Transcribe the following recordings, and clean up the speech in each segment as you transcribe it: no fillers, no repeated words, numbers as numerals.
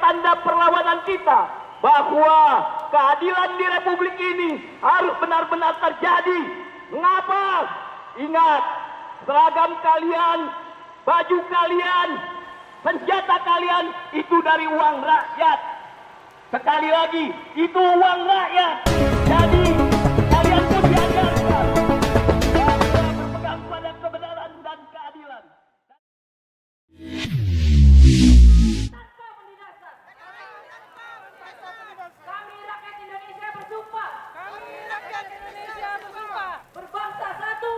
tanda perlawanan kita bahwa keadilan di Republik ini harus benar-benar terjadi. Mengapa? Ingat, seragam kalian, baju kalian, senjata kalian itu dari uang rakyat. Sekali lagi, itu uang rakyat. Jadi kalian pun diajarkan berpegang pada kebenaran dan keadilan. Tanpa mendasar. Kami rakyat Indonesia bersumpah. Berbangsa satu.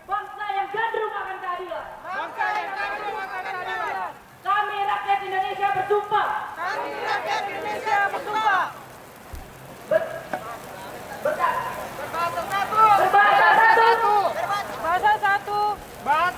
Bangsa yang gandrung akan keadilan. Kami rakyat Indonesia bersumpah. Berbangsa satu. Bahasa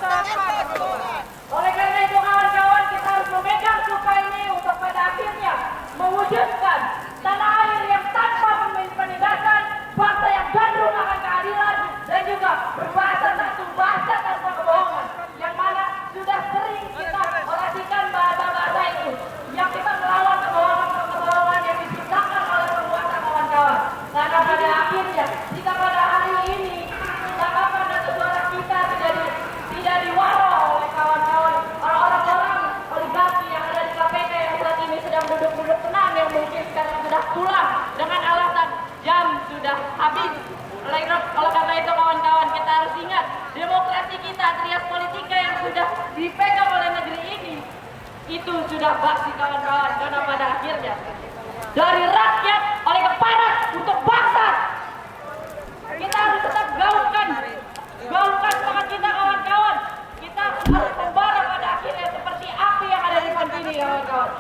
tanpa kebohongan. Oleh karena itu kawan-kawan, kita harus memegang sumpah ini untuk pada akhirnya mewujudkan tanah air yang tanpa penindasan, bangsa yang gandrung akan keadilan, dan juga berbahasa satu, bahasa tanpa kebohongan, yang mana sudah sering kita orasikan bahasa-bahasa itu, yang kita melawan kebohongan yang diciptakan oleh penguasa kawan-kawan. Karena pada akhirnya, jika pada hari ini tanggapan dan suara kita tidak diwaro oleh kawan-kawan orang-orang oligarki yang ada di KPK yang saat ini sedang duduk-duduk tenang, yang mungkin sekarang sudah pulang dengan alasan jam sudah habis. Oleh karena itu kawan-kawan, kita harus ingat demokrasi kita, trias politika yang sudah dipegang oleh negeri ini itu sudah basi kawan-kawan, karena pada akhirnya dari rakyat oleh kepada untuk bangsa. Kita harus tetap gaungkan semangat kita kawan-kawan. Kita harus membara pada akhirnya seperti api yang ada di Pantini kawan-kawan.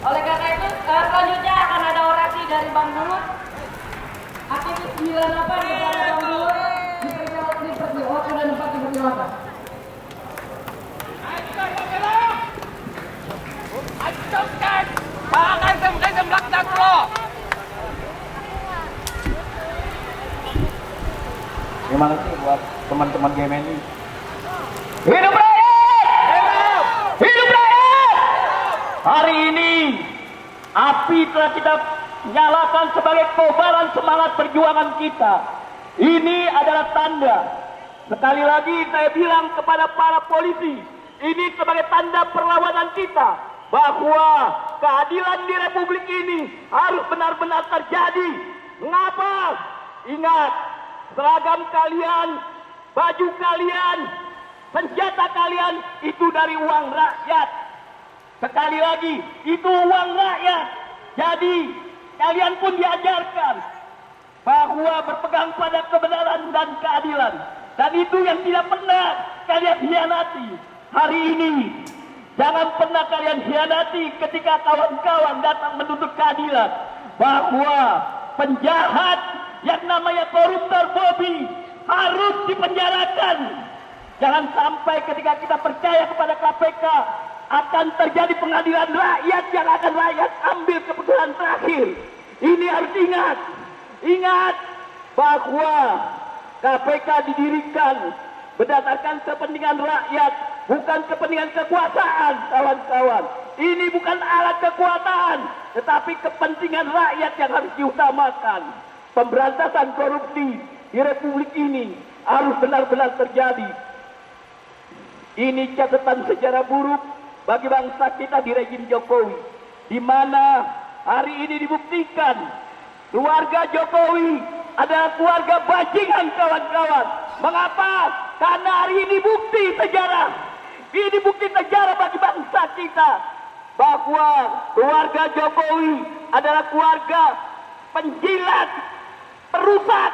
Oleh karena itu selanjutnya akan ada orasi dari Bang Dulut. Aktivis 98 kepada Bang Dulut dipersilakan waktu dan tempat dipersilakan. Terima kasih buat teman-teman GMNI. Hidup rakyat! Hidup rakyat! Hari ini api telah kita nyalakan sebagai kobaran semangat perjuangan kita. Ini adalah tanda. Sekali lagi saya bilang kepada para polisi, ini sebagai tanda perlawanan kita bahwa keadilan di Republik ini harus benar-benar terjadi. Mengapa? Ingat, seragam kalian, baju kalian, senjata kalian itu dari uang rakyat. Sekali lagi, itu uang rakyat. Jadi kalian pun diajarkan bahwa berpegang pada kebenaran dan keadilan. Dan itu yang tidak pernah kalian hianati. Hari ini jangan pernah kalian hianati ketika kawan-kawan datang menuntut keadilan, bahwa penjahat yang namanya koruptor Bobby harus dipenjarakan. Jangan sampai ketika kita percaya kepada KPK akan terjadi pengadilan rakyat yang akan rakyat ambil keputusan terakhir. Ini harus ingat bahwa KPK didirikan berdasarkan kepentingan rakyat, bukan kepentingan kekuasaan, kawan-kawan. Ini bukan alat kekuasaan, tetapi kepentingan rakyat yang harus diutamakan. Pemberantasan korupsi di Republik ini harus benar-benar terjadi. Ini catatan sejarah buruk bagi bangsa kita di rejim Jokowi, di mana hari ini dibuktikan keluarga Jokowi adalah keluarga bajingan, kawan-kawan. Mengapa? Karena hari ini bukti sejarah. Ini bukti sejarah bagi bangsa kita bahwa keluarga Jokowi adalah keluarga penjilat, perusak,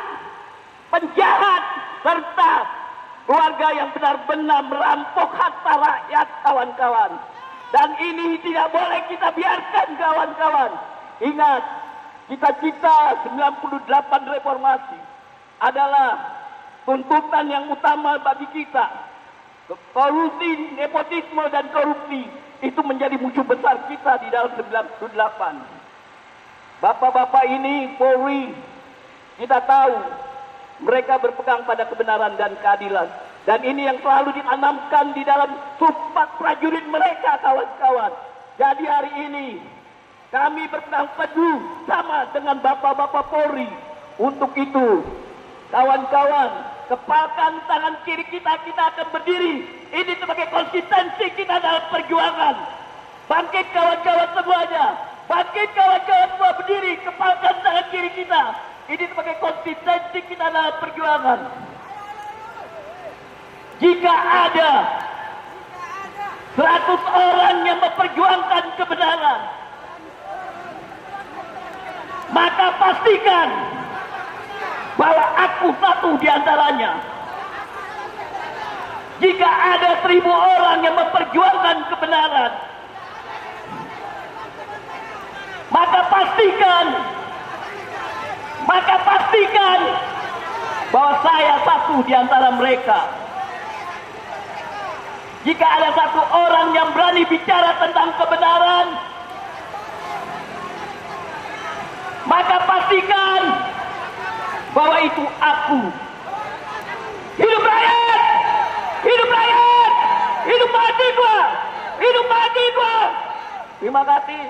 penjahat, serta keluarga yang benar-benar merampok harta rakyat, kawan-kawan. Dan ini tidak boleh kita biarkan, kawan-kawan. Ingat, cita-cita 98 reformasi adalah tuntutan yang utama bagi kita. Kolusi, nepotisme, dan korupsi itu menjadi musuh besar kita di dalam 98. Bapak-bapak ini, Polri, kita tahu mereka berpegang pada kebenaran dan keadilan. Dan ini yang selalu ditanamkan di dalam sumpah prajurit mereka, kawan-kawan. Jadi hari ini kami berpegang teguh sama dengan Bapak-Bapak Polri. Untuk itu, kawan-kawan, kepalkan tangan kiri kita akan berdiri. Ini sebagai konsistensi kita dalam perjuangan. Bangkit kawan-kawan semuanya. Bangkit kawan-kawan semua berdiri. Kepalkan tangan kiri kita. Ini sebagai konsistensi kita dalam perjuangan. Jika ada 100 orang yang memperjuangkan kebenaran, maka pastikan bahwa aku satu di antaranya. Jika ada 1000 orang yang memperjuangkan kebenaran, maka pastikan bahwa saya satu di antara mereka. Jika ada 1 orang yang berani bicara tentang kebenaran, maka pastikan bahwa itu aku. Hidup rakyat! Hidup rakyat! Hidup mahasiswa! Hidup mahasiswa! Terima kasih.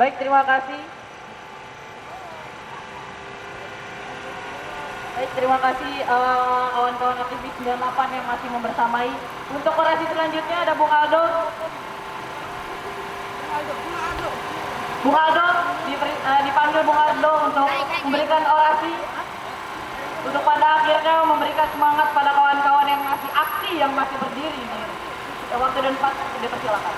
Baik, terima kasih. Baik, terima kasih kawan-kawan aktivis 98 yang masih membersamai. Untuk orasi selanjutnya ada Bung Aldo. Bung Aldo, dipanggil Bung Aldo untuk memberikan orasi. Untuk pada akhirnya memberikan semangat pada kawan-kawan yang masih aksi, yang masih berdiri. Waktu dan pas, dipersilakan.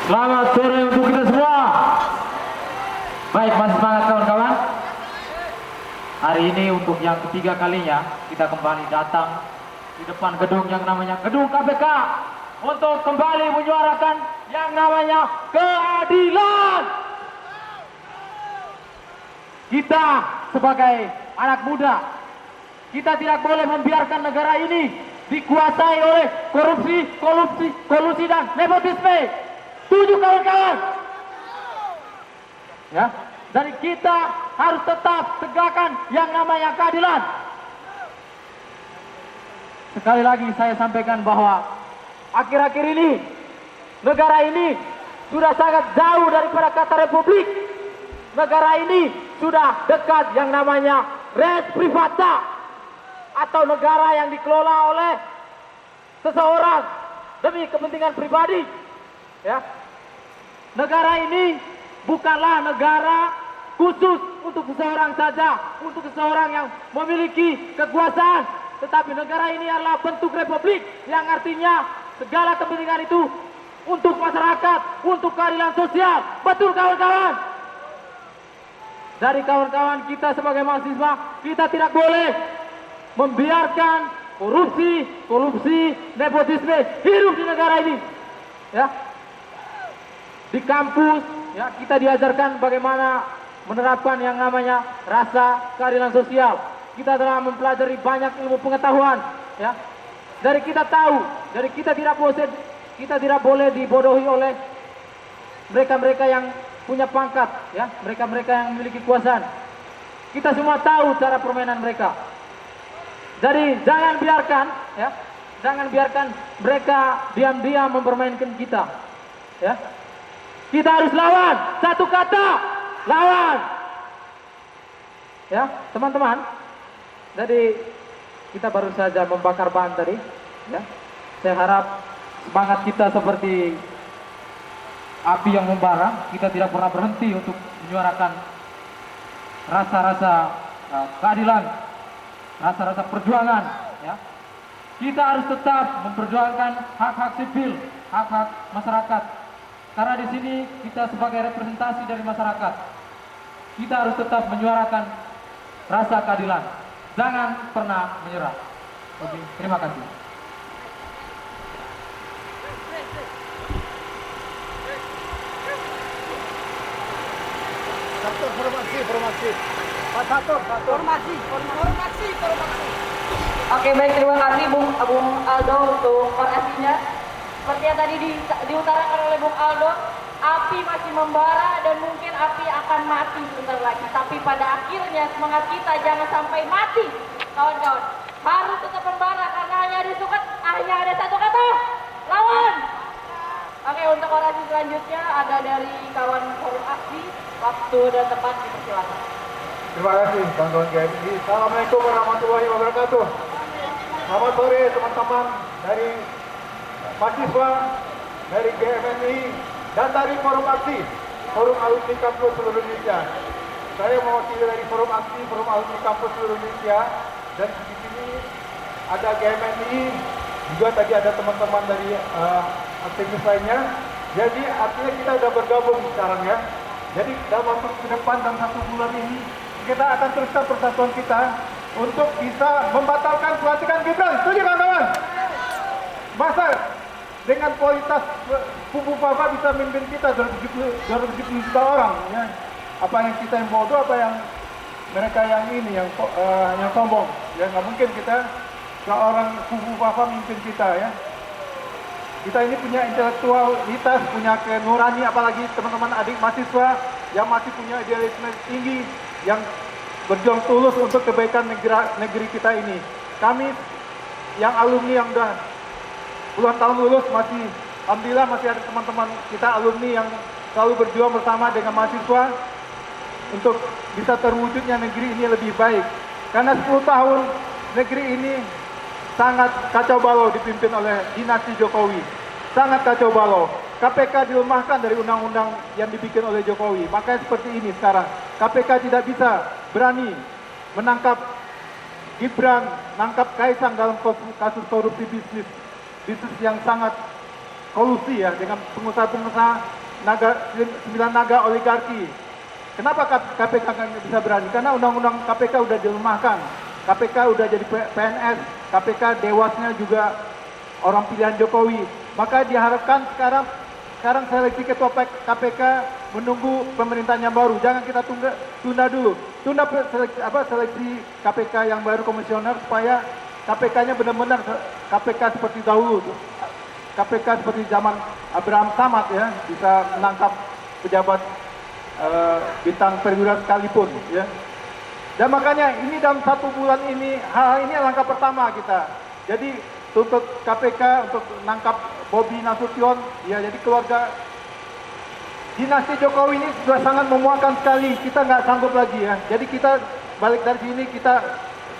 Selamat sore untuk kita semua. Baik, masih semangat kawan-kawan. Hari ini untuk yang ketiga kalinya kita kembali datang di depan gedung yang namanya Gedung KPK untuk kembali menyuarakan yang namanya keadilan. Kita sebagai anak muda, kita tidak boleh membiarkan negara ini dikuasai oleh kolusi dan nepotisme. Setuju kawan-kawan? Ya, dari kita harus tetap tegakkan yang namanya keadilan. Sekali lagi saya sampaikan bahwa akhir-akhir ini negara ini sudah sangat jauh daripada kata republik. Negara ini sudah dekat yang namanya res privata atau negara yang dikelola oleh seseorang demi kepentingan pribadi. Ya, negara ini bukanlah negara khusus untuk seseorang saja, untuk seseorang yang memiliki kekuasaan, tetapi negara ini adalah bentuk republik yang artinya segala kepentingan itu untuk masyarakat, untuk keadilan sosial. Betul kawan-kawan? Dari kawan-kawan kita sebagai mahasiswa, kita tidak boleh membiarkan korupsi, nepotisme hidup di negara ini. Ya, di kampus ya kita diajarkan bagaimana menerapkan yang namanya rasa keadilan sosial. Kita telah mempelajari banyak ilmu pengetahuan. Ya, dari kita tahu, dari kita tidak boleh dibodohi oleh mereka-mereka yang punya pangkat, ya, mereka-mereka yang memiliki kekuasaan. Kita semua tahu cara permainan mereka. Jadi jangan biarkan mereka diam-diam mempermainkan kita. Ya, kita harus lawan, satu kata, lawan. Ya, teman-teman. Jadi kita baru saja membakar ban tadi. Ya, saya harap semangat kita seperti api yang membara. Kita tidak pernah berhenti untuk menyuarakan rasa-rasa keadilan, rasa-rasa perjuangan. Ya, kita harus tetap memperjuangkan hak-hak sipil, hak-hak masyarakat. Karena di sini kita sebagai representasi dari masyarakat, kita harus tetap menyuarakan rasa keadilan. Jangan pernah menyerah. Oke, terima kasih. Formasi. Pak Satur. Formasi. Oke, baik, terima kasih Bung Aldo untuk orasinya. Seperti yang tadi diutarakan oleh Bung Aldo, api masih membara dan mungkin api akan mati sebentar lagi. Tapi pada akhirnya semangat kita jangan sampai mati, kawan-kawan. Harus tetap membara karena hanya ada satu kata, lawan. Oke, untuk orasi selanjutnya ada dari kawan forum aksi. Waktu dan tempat dipersilakan. Terima kasih kawan-kawan GMI. Assalamualaikum warahmatullahi wabarakatuh. Selamat sore teman-teman dari mahasiswa, dari GMNI, dan dari forum aksi, forum alumni kampus seluruh Indonesia. Saya mewakili dari forum aksi, forum alumni kampus seluruh Indonesia, dan di sini ada GMNI, juga tadi ada teman-teman dari aktivis lainnya. Jadi artinya kita sudah bergabung sekarang ya. Jadi dalam waktu ke depan dalam 1 bulan ini kita akan teruskan persatuan kita untuk bisa membatalkan pelantikan Gibran. Setuju kawan-kawan? Masa dengan kualitas Kubu Fafa bisa memimpin kita 270 juta orang ya. Apa yang kita yang bodoh, apa yang mereka yang ini yang sombong ya. Nggak mungkin kita seorang Kubu Fafa memimpin kita ya. Kita ini punya intelektualitas, punya kenurani, apalagi teman-teman adik mahasiswa yang masih punya idealisme tinggi, yang berjuang tulus untuk kebaikan negeri kita ini. Kami yang alumni yang udah puluhan tahun lulus masih, alhamdulillah masih ada teman-teman kita alumni yang selalu berjuang bersama dengan mahasiswa untuk bisa terwujudnya negeri ini lebih baik. Karena 10 tahun negeri ini sangat kacau balau dipimpin oleh dinasti Jokowi. Sangat kacau balau. KPK dilemahkan dari undang-undang yang dibikin oleh Jokowi. Makanya seperti ini sekarang. KPK tidak bisa berani menangkap Gibran, menangkap Kaisang dalam kasus korupsi bisnis yang sangat kolusi ya dengan pengusaha-pengusaha 9 naga oligarki. Kenapa KPK nggak bisa berani? Karena undang-undang KPK udah dilemahkan. KPK udah jadi PNS, KPK dewasnya juga orang pilihan Jokowi. Maka diharapkan sekarang seleksi ketua KPK menunggu pemerintahan yang baru. Jangan kita tunda dulu. Tunda seleksi KPK yang baru komisioner supaya KPK-nya benar-benar KPK seperti dahulu. KPK seperti zaman Abraham Samad ya, bisa menangkap pejabat bintang perwira sekalipun ya. Dan makanya ini dalam 1 bulan ini, hal ini langkah pertama kita. Jadi tuntut KPK untuk menangkap Bobi Nasution, ya jadi keluarga dinasti Jokowi ini sudah sangat memuakkan sekali. Kita nggak sanggup lagi ya. Jadi kita balik dari sini, kita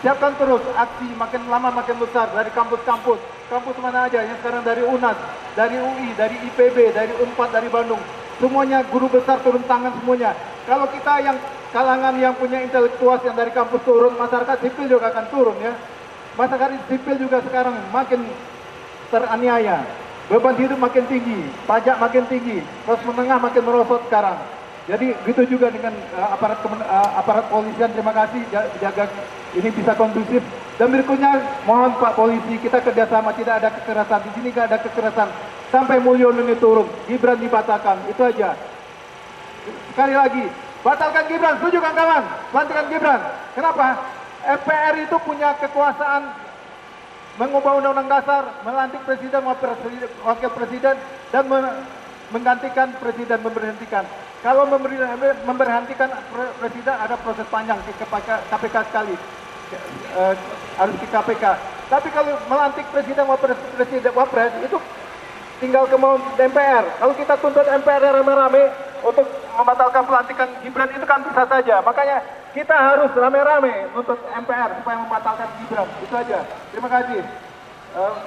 siapkan terus aksi makin lama makin besar dari kampus-kampus. Kampus mana aja, yang sekarang dari UNAS, dari UI, dari IPB, dari UNPAD, dari Bandung. Semuanya guru besar turun tangan semuanya. Kalau kita yang kalangan yang punya intelektual yang dari kampus turun, masyarakat sipil juga akan turun ya. Masyarakat sipil juga sekarang makin teraniaya. Beban hidup makin tinggi, pajak makin tinggi, kelas menengah makin merosot sekarang. Jadi gitu juga dengan aparat polisian. Terima kasih jaga ini bisa kondusif. Dan berikutnya mohon Pak Polisi, kita kerjasama, tidak ada kekerasan. Di sini tidak ada kekerasan. Sampai Mulyono ini turun, Gibran dibatalkan, itu aja. Sekali lagi, batalkan Gibran, setuju kawan-kawan? Pelantikan Gibran. Kenapa? MPR itu punya kekuasaan mengubah undang-undang dasar, melantik presiden, wakil presiden, dan menggantikan presiden, memberhentikan. Kalau memberhentikan presiden ada proses panjang ke KPK sekali, harus ke KPK. Tapi kalau melantik presiden, wapres itu tinggal ke MPR. Kalau kita tuntut MPR rame-rame untuk membatalkan pelantikan Gibran itu kan bisa saja. Makanya kita harus rame-rame untuk MPR supaya membatalkan Gibran. Itu aja. Terima kasih.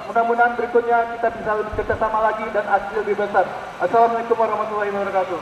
Mudah-mudahan berikutnya kita bisa lebih kerjasama lagi dan hasil lebih besar. Assalamualaikum warahmatullahi wabarakatuh.